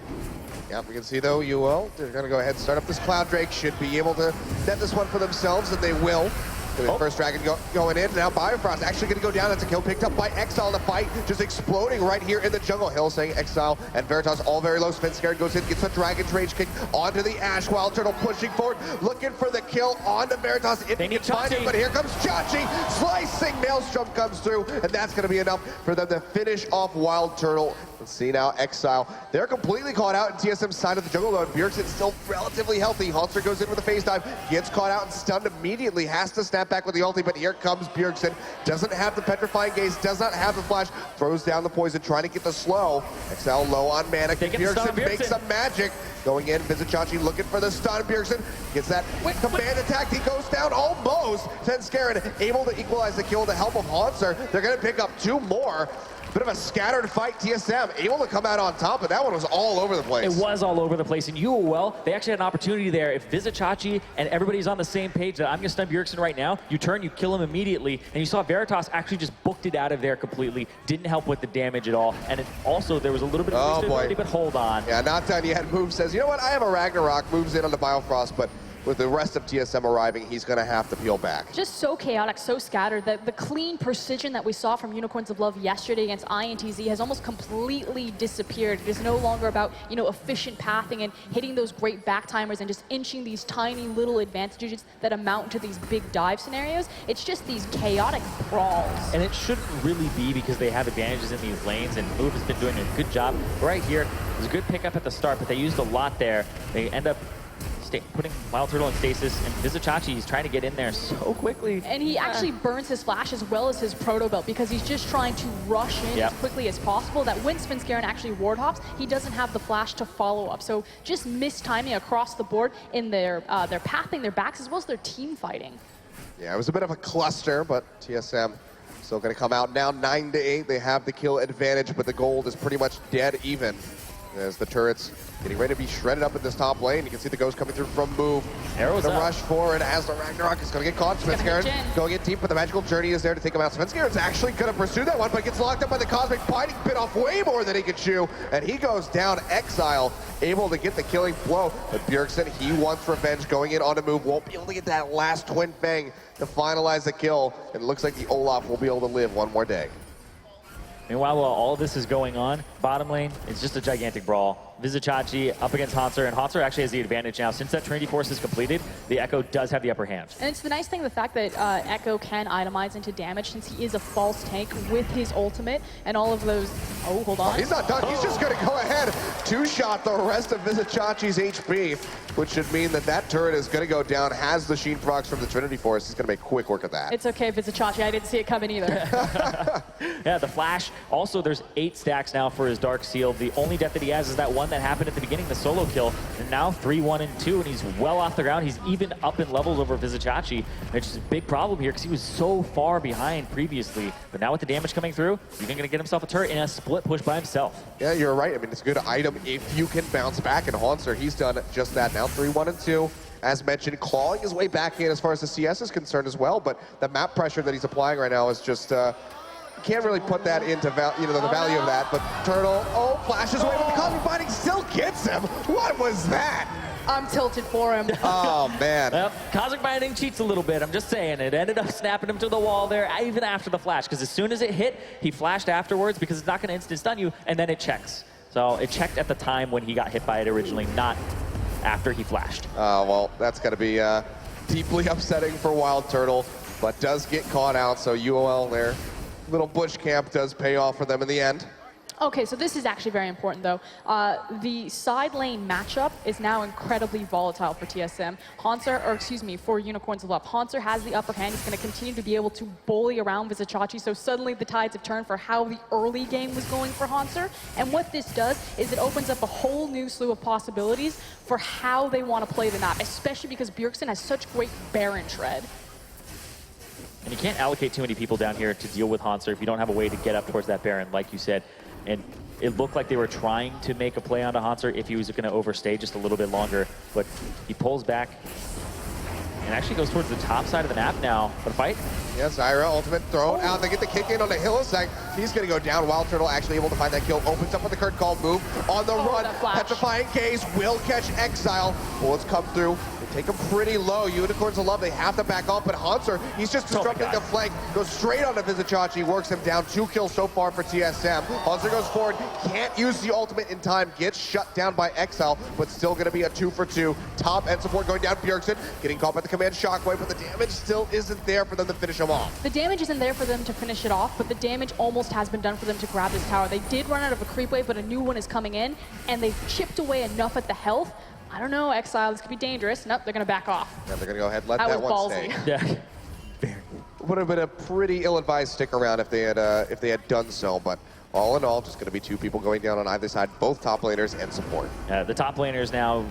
Yeah, we can see though, UoL, they're going to go ahead and start up this Cloud Drake, should be able to net this one for themselves, and they will. The first dragon going in, now Biofrost actually going to go down. That's a kill picked up by Exile in the fight, just exploding right here in the jungle. Hillsang, Exile, and Veritas all very low. Svenskeren goes in, gets a Dragon's Rage kick onto the Ash. Wild Turtle pushing forward, looking for the kill onto Veritas. If
they
he can find it, but here comes Chachi, slicing, Maelstrom comes through, and that's going to be enough for them to finish off Wild Turtle. Let's see now, Exile. They're completely caught out in TSM's side of the jungle though, and Bjergsen's still relatively healthy. Haunter goes in with a phase dive, gets caught out and stunned immediately, has to snap back with the ulti, but here comes Bjergsen. Doesn't have the petrifying gaze, does not have the flash, throws down the poison, trying to get the slow. Exile low on mana, Bjergsen makes some magic. Going in, Vizicachi looking for the stun. Bjergsen gets that command attack, he goes down almost. Svenskeren able to equalize the kill with the help of Haunter. They're gonna pick up 2 more. Bit of a scattered fight, TSM able to come out on top, but that one was all over the place.
It was all over the place, and UoL, they actually had an opportunity there. If Vizicachi and everybody's on the same page that I'm going to stun Bjergsen right now, you turn, you kill him immediately, and you saw Veritas actually just booked it out of there completely, didn't help with the damage at all, and also there was a little bit of instability, but hold on.
Yeah, not done yet. Move says, you know what, I have a Ragnarok, moves in on the Biofrost, but with the rest of TSM arriving, he's going to have to peel back.
Just so chaotic, so scattered. The clean precision that we saw from Unicorns of Love yesterday against INTZ has almost completely disappeared. It is no longer about, you know, efficient pathing and hitting those great backtimers and just inching these tiny little advantages that amount to these big dive scenarios. It's just these chaotic brawls.
And it shouldn't really be because they have advantages in these lanes, and Move has been doing a good job. Right here, it was a good pickup at the start, but they used a lot there. They end up putting Wild Turtle in stasis, and Vizicachi is trying to get in there so quickly.
And he actually burns his flash as well as his proto belt because he's just trying to rush in as quickly as possible. That when Svenskeren actually ward hops, he doesn't have the flash to follow up. So just mistiming across the board in their pathing, their backs, as well as their team fighting.
Yeah, it was a bit of a cluster, but TSM still going to come out now 9-8. They have the kill advantage, but the gold is pretty much dead even as the turrets getting ready to be shredded up in this top lane. You can see the ghost coming through from Move.
Arrows up.
Rush forward as the Ragnarok is going to get caught. Svenskeren going in deep, but the magical journey is there to take him out. Svenskeren's actually going to pursue that one, but gets locked up by the Cosmic Biting, bit off way more than he could chew, and he goes down. Exile able to get the killing blow, but Bjergsen, he wants revenge, going in on a Move, won't be able to get that last Twin Fang to finalize the kill, and it looks like the Olaf will be able to live one more day.
Meanwhile, while all of this is going on, bottom lane, it's just a gigantic brawl. Vizicachi up against Hanser, and Hanser actually has the advantage now. Since that Trinity Force is completed, the Echo does have the upper hand.
And it's the nice thing, the fact that Echo can itemize into damage since he is a false tank with his ultimate and all of those... Oh, hold on.
He's not done. He's just going to go ahead, two-shot the rest of Vizicachi's HP, which should mean that that turret is going to go down, has the Sheen procs from the Trinity Force. He's going to make quick work of that.
It's okay, Vizicachi. I didn't see it coming either.
Yeah, the flash. Also, there's 8 stacks now for his Dark Seal. The only death that he has is that one that happened at the beginning, the solo kill. And now 3, 1, and 2, and he's well off the ground. He's even up in levels over Vizicachi, which is a big problem here because he was so far behind previously. But now with the damage coming through, he's even going to get himself a turret in a split push by himself.
Yeah, you're right. I mean, it's a good item if you can bounce back. And Hanser, he's done just that now. 3, 1, and 2. As mentioned, clawing his way back in as far as the CS is concerned as well. But the map pressure that he's applying right now is just... can't really put that into the value of that, but Turtle, flashes away with the Cosmic Binding, still gets him. What was that?
I'm tilted for him.
Oh, man.
Well, Cosmic Binding cheats a little bit, I'm just saying. It ended up snapping him to the wall there, even after the flash, because as soon as it hit, he flashed afterwards because it's not going to instant stun you, and then it checks. So it checked at the time when he got hit by it originally, not after he flashed.
Well, that's got to be deeply upsetting for Wild Turtle, but does get caught out, so UoL there. Little bush camp does pay off for them in the end.
Okay, so this is actually very important, though. The side lane matchup is now incredibly volatile for TSM. For Unicorns of Love. Hanser has the upper hand. He's going to continue to be able to bully around Vizicachi, so suddenly the tides have turned for how the early game was going for Hanser. And what this does is it opens up a whole new slew of possibilities for how they want to play the map, especially because Bjergsen has such great Baron tread.
And you can't allocate too many people down here to deal with Hanser if you don't have a way to get up towards that Baron, like you said. And it looked like they were trying to make a play onto Hanser if he was going to overstay just a little bit longer. But he pulls back and actually goes towards the top side of the map now for the fight.
Yeah, Zyra, ultimate thrown out. They get the kick in on the Hillsang. He's going to go down. Wild Turtle actually able to find that kill. Opens up with the Kurt Call move on the run. Petrifying Gaze will catch Exile. Bullets come through. They take him pretty low. Unicorns of Love, they have to back off, but Hanser, he's just disrupting the flank. Goes straight onto Vizicachi, works him down. 2 kills so far for TSM. Hanser goes forward, can't use the ultimate in time, gets shut down by Exile, but still going to be a 2 for 2. Top end support going down. Bjergsen getting caught by the command shockwave, but the damage still isn't there for them to finish him off.
The damage isn't there for them to finish it off, but the damage almost has been done for them to grab this tower. They did run out of a creep wave, but a new one is coming in, and they've chipped away enough at the health. I don't know, Exile, this could be dangerous. Nope, they're going to back off.
Yeah, they're going to go ahead and let that one stay.
Yeah.
Would have been a pretty ill-advised stick around if they had done so, but all in all, just going to be 2 people going down on either side, both top laners and support.
The top laners now,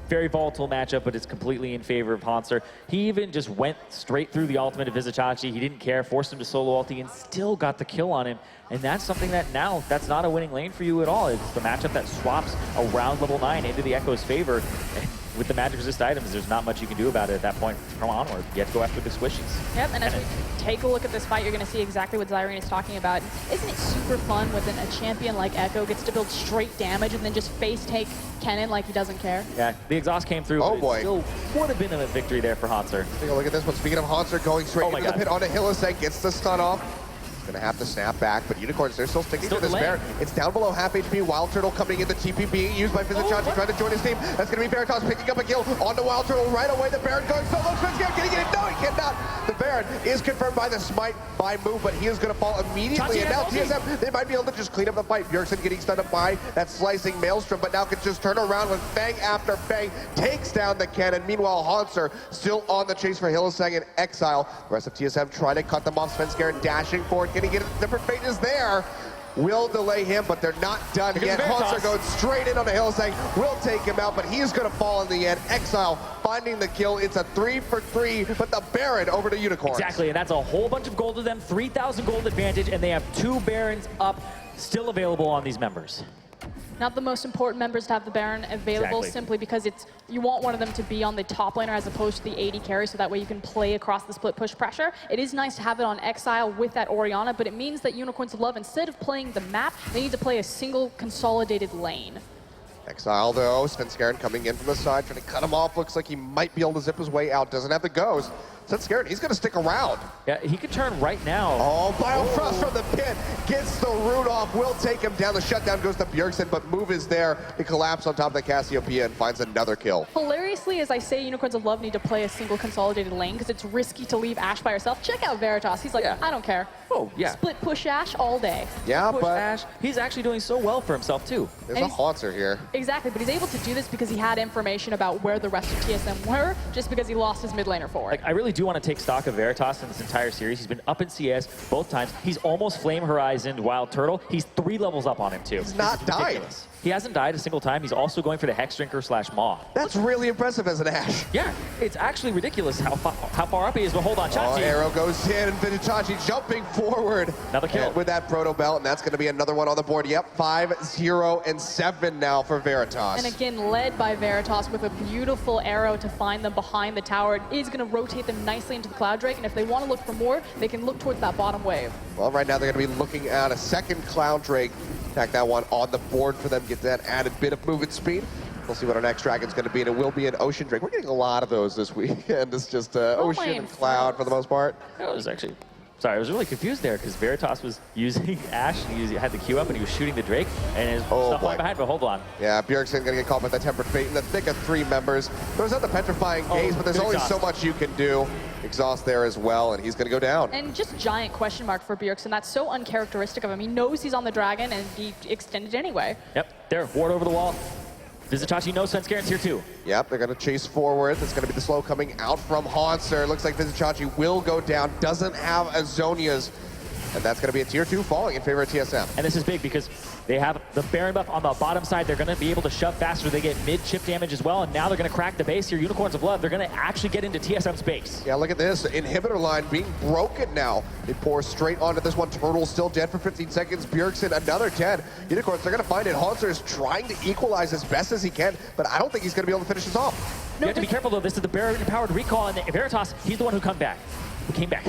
very volatile matchup, but it's completely in favor of Hanser. He even just went straight through the ultimate of Vizicachi. He didn't care, forced him to solo ulti, and still got the kill on him. And that's something that now, that's not a winning lane for you at all. It's the matchup that swaps around level 9 into the Echo's favor. And with the magic resist items, there's not much you can do about it at that point from onward. You have to go after the squishies.
Yep, and as we take a look at this fight, you're going to see exactly what Zyrene is talking about. Isn't it super fun when a champion like Echo gets to build straight damage and then just face take Kennen like he doesn't care?
Yeah, the exhaust came through,
Oh
but
boy.
it still would have been a victory there for Hanser.
Take a look at this one. Speaking of Hanser going straight into the pit onto Hillesang, gets the stun off. Gonna have to snap back, but Unicorns, they're still sticking to this Baron. It's down below half HP. Wild Turtle coming in, the TP being used by Vizicachi, trying to join his team. That's gonna be Veritas picking up a kill onto Wild Turtle right away. The Baron going solo. Svenskjaer getting it. No, he cannot. The Baron is confirmed by the smite by move, but he is gonna fall immediately. And now TSM, they might be able to just clean up the fight. Bjergsen getting stunned up by that slicing Maelstrom, but now can just turn around with bang after bang, takes down the cannon. Meanwhile, Hanser still on the chase for Hillesang and Exile. The rest of TSM trying to cut them off. Svenskjaer dashing forward, getting it. Different fate is there. Will delay him, but they're not done yet. Hanser goes straight in on the Hillesang. Will take him out, but he's going to fall in the end. Exile finding the kill. It's a 3 for 3, but the Baron over to Unicorns.
Exactly, and that's a whole bunch of gold to them. 3,000 gold advantage, and they have 2 Barons up, still available on these members.
Not the most important members to have the Baron available, simply because you want one of them to be on the top laner as opposed to the AD carry, so that way you can play across the split push pressure. It is nice to have it on Exile with that Orianna, but it means that Unicorns of Love, instead of playing the map, they need to play a single consolidated lane.
Exile though, Svenskjaer coming in from the side, trying to cut him off. Looks like he might be able to zip his way out. Doesn't have the goes. Svenskjaer, he's going to stick around.
Yeah, he could turn right now.
Oh, Biofrost from the pit gets the root off, will take him down. The shutdown goes to Bjergsen, but Move is there. He collapsed on top of the Cassiopeia and finds another kill.
Hilariously, as I say, Unicorns of Love need to play a single consolidated lane because it's risky to leave Ashe by herself. Check out Veritas. He's like, I don't care.
Oh, yeah.
Split push Ashe all day.
Yeah,
Push
but
Ashe. He's actually doing so well for himself, too.
there's a Haunter here.
Exactly, but he's able to do this because he had information about where the rest of TSM were, just because he lost his mid laner for it.
Like, I really do want to take stock of Veritas in this entire series. He's been up in CS both times. He's almost Flame Horizoned Wild Turtle. He's 3 levels up on him, too.
He's not died.
He hasn't died a single time. He's also going for the Hex Drinker / Maw.
That's really impressive as an Ashe.
Yeah, it's actually ridiculous how far up he is, but hold on,
Oh,
Chachi.
arrow goes in, and Vitachachi jumping forward.
Another kill.
And with that Proto Belt, and that's going to be another one on the board. Yep, 5, 0, and 7 now for Veritas.
And again, led by Veritas with a beautiful arrow to find them behind the tower. It is going to rotate them nicely into the Cloud Drake, and if they want to look for more, they can look towards that bottom wave.
Well, right now they're going to be looking at a second Cloud Drake. Attack that one on the board for them, get that added bit of movement speed. We'll see what our next dragon's going to be, and it will be an Ocean Drake. We're getting a lot of those this weekend. It's just Ocean and Cloud for the most part.
I was actually, sorry, I was really confused there because Veritas was using Ashe, he had the Q up and he was shooting the Drake, and his stuff went behind, but hold on.
Yeah, Bjergsen going to get caught by the Tempered Fate in the thick of 3 members. Throws out the Petrifying Gaze, but there's only so much you can do. Exhaust there as well, and he's going to go down.
And just giant question mark for Bjergsen. That's so uncharacteristic of him. He knows he's on the dragon, and he extended anyway.
Yep, there, ward over the wall. Vizitachi knows Svenskaren's here too.
Yep, they're going to chase forward. That's going to be the slow coming out from Haunter. Looks like Vizitachi will go down. Doesn't have Azonia's. And that's going to be a tier 2 falling in favor of TSM.
And this is big because they have the Baron buff on the bottom side. They're going to be able to shove faster. They get mid chip damage as well. And now they're going to crack the base here. Unicorns of Love, they're going to actually get into TSM's base.
Yeah, look at this. Inhibitor line being broken now. They pour straight onto this one. Turtle still dead for 15 seconds. Bjergsen, another 10. Unicorns, they're going to find it. Haunter is trying to equalize as best as he can, but I don't think he's going to be able to finish this off.
You have to be careful, though. This is the Baron-powered recall, and Veritas, he's the one who came back.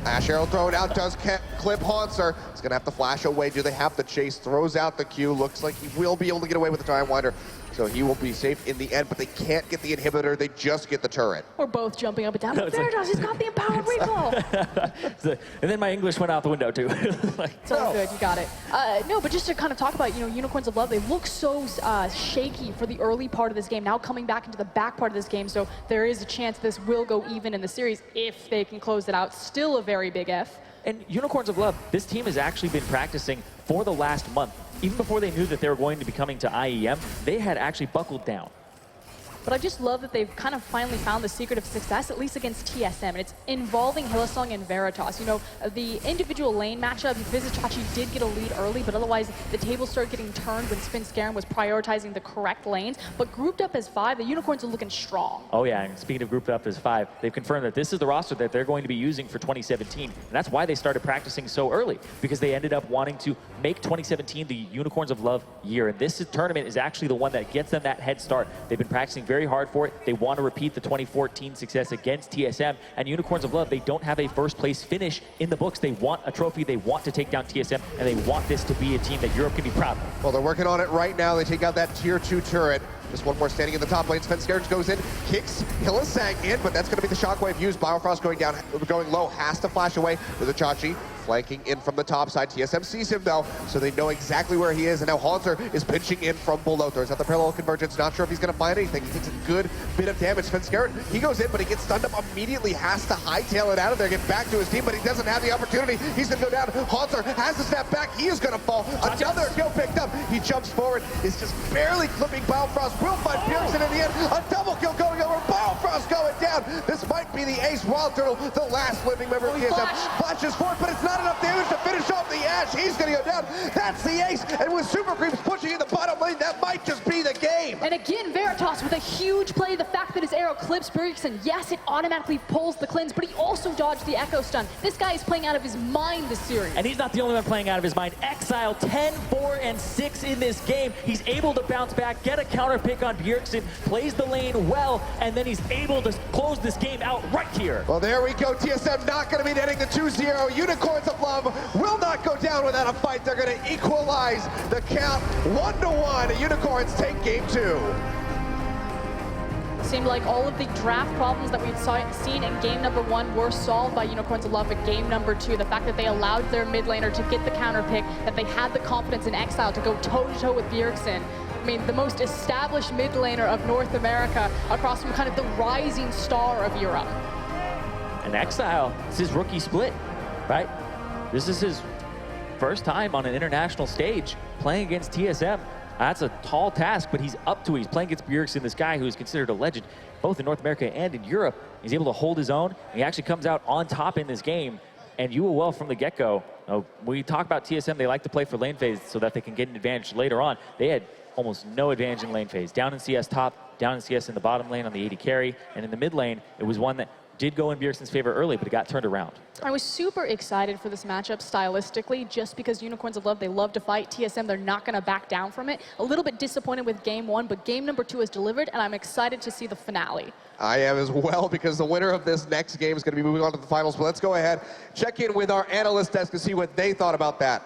Ashe Arrow thrown out, does clip Haunter. He's going to have to flash away. Do they have the chase? Throws out the Q. Looks like he will be able to get away with the Time Winder. So he will be safe in the end, but they can't get the inhibitor. They just get the turret.
We're both jumping up and down. But Veritas, he's got the empowered recall.
And then my English went out the window, too.
It's all good, you got it. No, but just to kind of talk about, Unicorns of Love, they look so shaky for the early part of this game, now coming back into the back part of this game, so there is a chance this will go even in the series if they can close it out. Still a very big if.
And Unicorns of Love, this team has actually been practicing for the last month. Even before they knew that they were going to be coming to IEM, they had actually buckled down.
But I just love that they've kind of finally found the secret of success, at least against TSM, and it's involving Hillsong and Veritas. The individual lane matchup, Vizitachi did get a lead early, but otherwise the table started getting turned when Svenskeren was prioritizing the correct lanes. But grouped up as 5, the Unicorns are looking strong.
Oh yeah, and speaking of grouped up as 5, they've confirmed that this is the roster that they're going to be using for 2017. And that's why they started practicing so early, because they ended up wanting to make 2017 the Unicorns of Love year. And this tournament is actually the one that gets them that head start. They've been practicing very hard for it. They want to repeat the 2014 success against TSM, and Unicorns of Love, they don't have a first place finish in the books. They want a trophy, they want to take down TSM, and they want this to be a team that Europe can be proud of.
Well, they're working on it right now. They take out that tier 2 turret. Just one more standing in the top lane. Svenskeren goes in, kicks Hillsang in, but that's going to be the shockwave used. Biofrost going down, going low, has to flash away with Vizitachi. Flanking in from the top side. TSM sees him though, so they know exactly where he is, and now Haunter is pinching in from below. Throws out the parallel convergence, not sure if he's going to find anything. He takes a good bit of damage. Svenskeren, he goes in, but he gets stunned up immediately, has to hightail it out of there, get back to his team, but he doesn't have the opportunity. He's going to go down. Haunter has to step back. He is going to fall. Another kill picked up. He jumps forward, is just barely clipping Biofrost. Will find Bjergsen in the end. A double kill going over. Biofrost going down. This might be the ace. Wild Turtle, the last living member of TSM, flashes forward, but it's not enough damage to finish off the Ashe. He's going to go down. That's the ace. And with Super Creeps pushing in the bottom lane, that might just be the game.
And again, Veritas with a huge play. The fact that his arrow clips Bjergsen, yes, it automatically pulls the cleanse, but he also dodged the Echo Stun. This guy is playing out of his mind this series.
And he's not the only one playing out of his mind. Exile 10, 4, and 6 in this game. He's able to bounce back, get a counter pick on Bjergsen, plays the lane well, and then he's able to close this game out right here.
Well, there we go. TSM not going to be netting the 2-0. Unicorns of Love will not go down without a fight. They're going to equalize the count 1-1. Unicorns take game 2.
Seemed like all of the draft problems that we'd seen in game number 1 were solved by Unicorns of Love in game number 2. The fact that they allowed their mid laner to get the counter pick, that they had the confidence in Exile to go toe-to-toe with Bjergsen. I mean, the most established mid laner of North America across from kind of the rising star of Europe.
And Exile, it's his rookie split, right? This is his first time on an international stage playing against TSM. That's a tall task, but he's up to it. He's playing against Bjergsen, this guy who's considered a legend, both in North America and in Europe. He's able to hold his own. He actually comes out on top in this game. And UoL from the get-go, when we talk about TSM, they like to play for lane phase so that they can get an advantage later on. They had almost no advantage in lane phase. Down in CS top, down in CS in the bottom lane on the AD carry, and in the mid lane, it was one that did go in Bjergsen's favor early, but it got turned around.
I was super excited for this matchup stylistically, just because Unicorns of Love, they love to fight. TSM, they're not going to back down from it. A little bit disappointed with game 1, but game number 2 is delivered, and I'm excited to see the finale.
I am as well, because the winner of this next game is going to be moving on to the finals. But let's go ahead, check in with our analyst desk to see what they thought about that.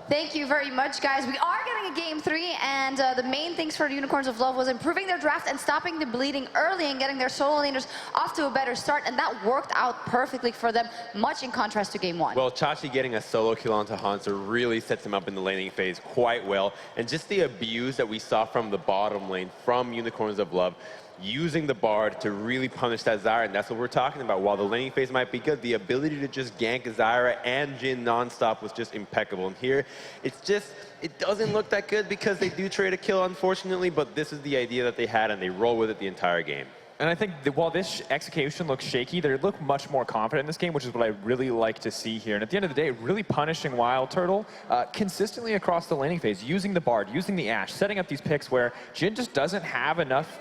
Thank you very much, guys. We are getting a game 3, and the main things for the Unicorns of Love was improving their draft and stopping the bleeding early and getting their solo laners off to a better start, and that worked out perfectly for them, much in contrast to game 1.
Well, Chachi getting a solo kill onto Hansa really sets him up in the laning phase quite well, and just the abuse that we saw from the bottom lane from Unicorns of Love, using the Bard to really punish that Zyra, and that's what we're talking about. While the laning phase might be good, the ability to just gank Zyra and Jhin nonstop was just impeccable. And here, it's just, it doesn't look that good because they do trade a kill, unfortunately, but this is the idea that they had, and they roll with it the entire game.
And I think that while this execution looks shaky, they look much more confident in this game, which is what I really like to see here. And at the end of the day, really punishing Wild Turtle consistently across the laning phase, using the Bard, using the Ashe, setting up these picks where Jhin just doesn't have enough,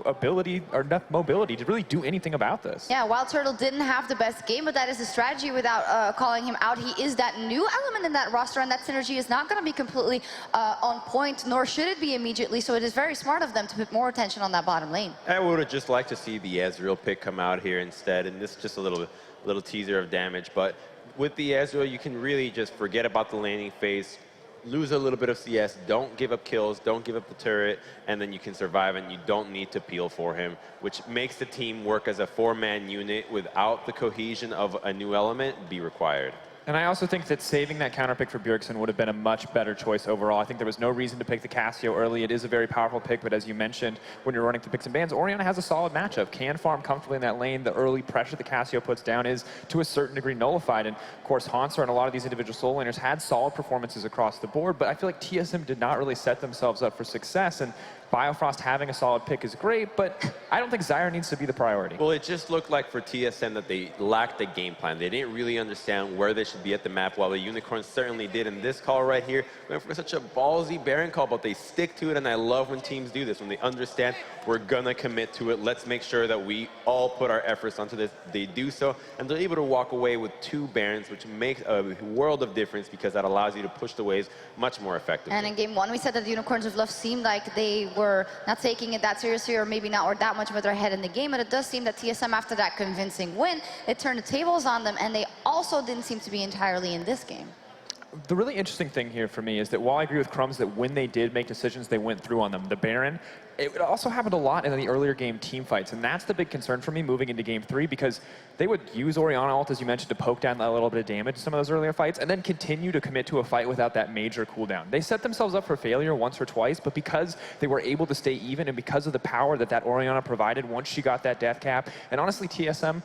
ability or enough mobility to really do anything about this.
Yeah, Wild Turtle didn't have the best game, but that is a strategy without calling him out. He is that new element in that roster, and that synergy is not going to be completely on point, nor should it be immediately. So it is very smart of them to put more attention on that bottom lane.
I would have just liked to see the Ezreal pick come out here instead, and this is just a little teaser of damage. But with the Ezreal, you can really just forget about the laning phase, lose a little bit of CS, don't give up kills, don't give up the turret, and then you can survive, and you don't need to peel for him, which makes the team work as a 4-man unit without the cohesion of a new element be required.
And I also think that saving that counter pick for Bjergsen would have been a much better choice overall. I think there was no reason to pick the Cassio early. It is a very powerful pick, but as you mentioned, when you're running through picks and bans, Orianna has a solid matchup. Can farm comfortably in that lane. The early pressure the Cassio puts down is, to a certain degree, nullified. And of course, Hansa and a lot of these individual solo laners had solid performances across the board, but I feel like TSM did not really set themselves up for success. And Biofrost having a solid pick is great, but I don't think Zyra needs to be the priority.
Well, it just looked like for TSM that they lacked a game plan. They didn't really understand where they should be at the map, while the Unicorns certainly did. In this call right here, went for such a ballsy Baron call, but they stick to it, and I love when teams do this, when they understand we're gonna commit to it. Let's make sure that we all put our efforts onto this. They do so, and they're able to walk away with 2 Barons, which makes a world of difference because that allows you to push the waves much more effectively.
And in game 1, we said that the Unicorns of Love seemed like they were not taking it that seriously, or maybe not, or that much with their head in the game, but it does seem that TSM, after that convincing win, it turned the tables on them, and they also didn't seem to be entirely in this game.
The really interesting thing here for me is that while I agree with Crumbs that when they did make decisions, they went through on them. The Baron, it also happened a lot in the earlier game team fights, and that's the big concern for me moving into game 3, because they would use Orianna ult, as you mentioned, to poke down that little bit of damage in some of those earlier fights, and then continue to commit to a fight without that major cooldown. They set themselves up for failure once or twice, but because they were able to stay even, and because of the power that Orianna provided once she got that death cap, and honestly TSM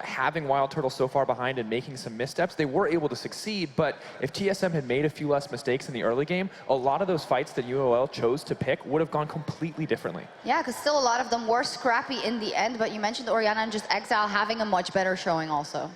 having Wild Turtle so far behind and making some missteps, they were able to succeed. But if TSM had made a few less mistakes in the early game, a lot of those fights that UoL chose to pick would have gone completely differently.
Yeah, because still a lot of them were scrappy in the end, but you mentioned Orianna and just Exile having a much better showing also.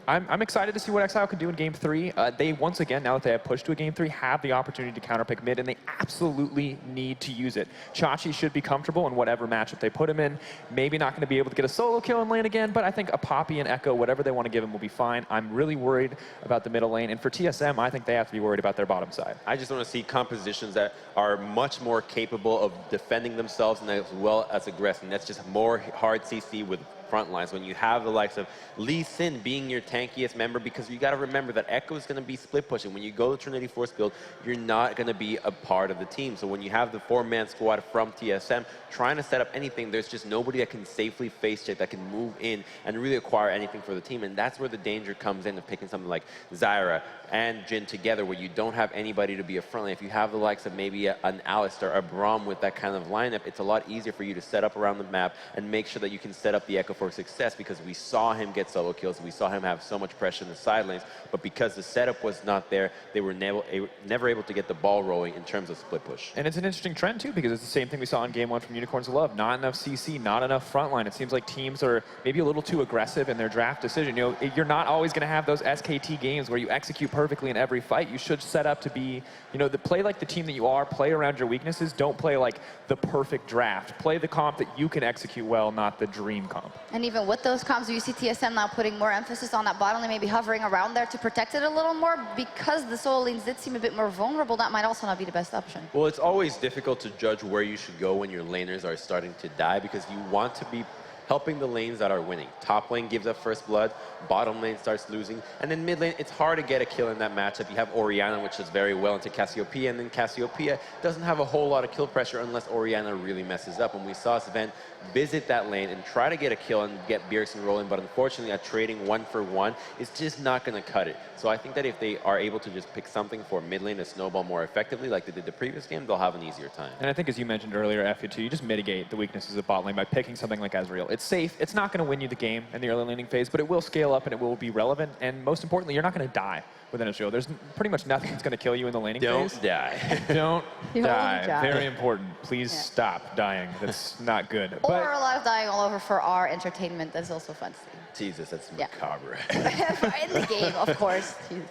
I'm excited to see what Exile can do in Game 3. They, once again, now that they have pushed to a Game 3, have the opportunity to counterpick mid, and they absolutely need to use it. Chachi should be comfortable in whatever matchup they put him in. Maybe not going to be able to get a solo kill in lane again, but I think a Poppy and Echo, whatever they want to give him, will be fine. I'm really worried about the middle lane, and for TSM, I think they have to be worried about their bottom side.
I just want to see compositions that are much more capable of defending themselves and as well as aggressing. That's just more hard CC with front lines, when you have the likes of Lee Sin being your tankiest member, because you got to remember that Echo is going to be split pushing. When you go to Trinity Force build, you're not going to be a part of the team. So when you have the 4-man squad from TSM trying to set up anything, there's just nobody that can safely face check, that can move in and really acquire anything for the team. And that's where the danger comes in of picking something like Zyra and Jin together, where you don't have anybody to be a front line. If you have the likes of maybe an Alistar, a Braum with that kind of lineup, it's a lot easier for you to set up around the map and make sure that you can set up the Echo for success, because we saw him get solo kills, we saw him have so much pressure in the side lanes, but because the setup was not there, they were never able to get the ball rolling in terms of split push.
And it's an interesting trend too, because it's the same thing we saw in Game 1 from Unicorns of Love. Not enough CC, not enough frontline. It seems like teams are maybe a little too aggressive in their draft decision. You know, you're not always going to have those SKT games where you execute perfectly in every fight. You should set up to be, you know, play like the team that you are, play around your weaknesses. Don't play like the perfect draft. Play the comp that you can execute well, not the dream comp.
And even with those comps, you see TSM now putting more emphasis on that bottom lane, maybe hovering around there to protect it a little more, because the solo lanes did seem a bit more vulnerable. That might also not be the best option.
Well, it's always difficult to judge where you should go when your laners are starting to die, because you want to be helping the lanes that are winning. Top lane gives up first blood, bottom lane starts losing, and then mid lane, it's hard to get a kill in that matchup. You have Orianna, which does very well into Cassiopeia, and then Cassiopeia doesn't have a whole lot of kill pressure unless Orianna really messes up. And we saw Sven visit that lane and try to get a kill and get Bjergsen rolling, but unfortunately, a trading 1-for-1 is just not going to cut it. So I think that if they are able to just pick something for mid lane to snowball more effectively, like they did the previous game, they'll have an easier time.
And I think, as you mentioned earlier, FU2, you just mitigate the weaknesses of bot lane by picking something like Ezreal. It's safe. It's not going to win you the game in the early laning phase, but it will scale up and it will be relevant. And most importantly, you're not going to die with an Ezreal. There's pretty much nothing that's going to kill you in the laning phase.
Don't die.
Don't
You
die.
only die.
Very important. Please stop dying. That's not good.
Or
But
a lot of dying all over for our entertainment. That's also fun to see.
Jesus, that's
Yeah.
macabre.
In the game, of course. Jeez.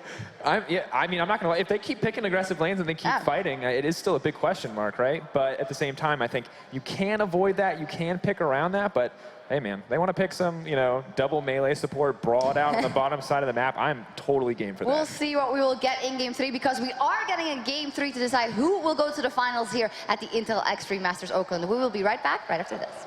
I mean, I'm not going to lie. If they keep picking aggressive lanes and they keep
Yeah.
fighting, it is still a big question mark, right? But at the same time, I think you can avoid that. You can pick around that. But hey, man, they want to pick some, you know, double melee support, broad out on the bottom side of the map. I'm totally game for that.
We'll see what we will get in Game 3, because we are getting a Game 3 to decide who will go to the finals here at the Intel Extreme Masters Oakland. We will be right back right after this.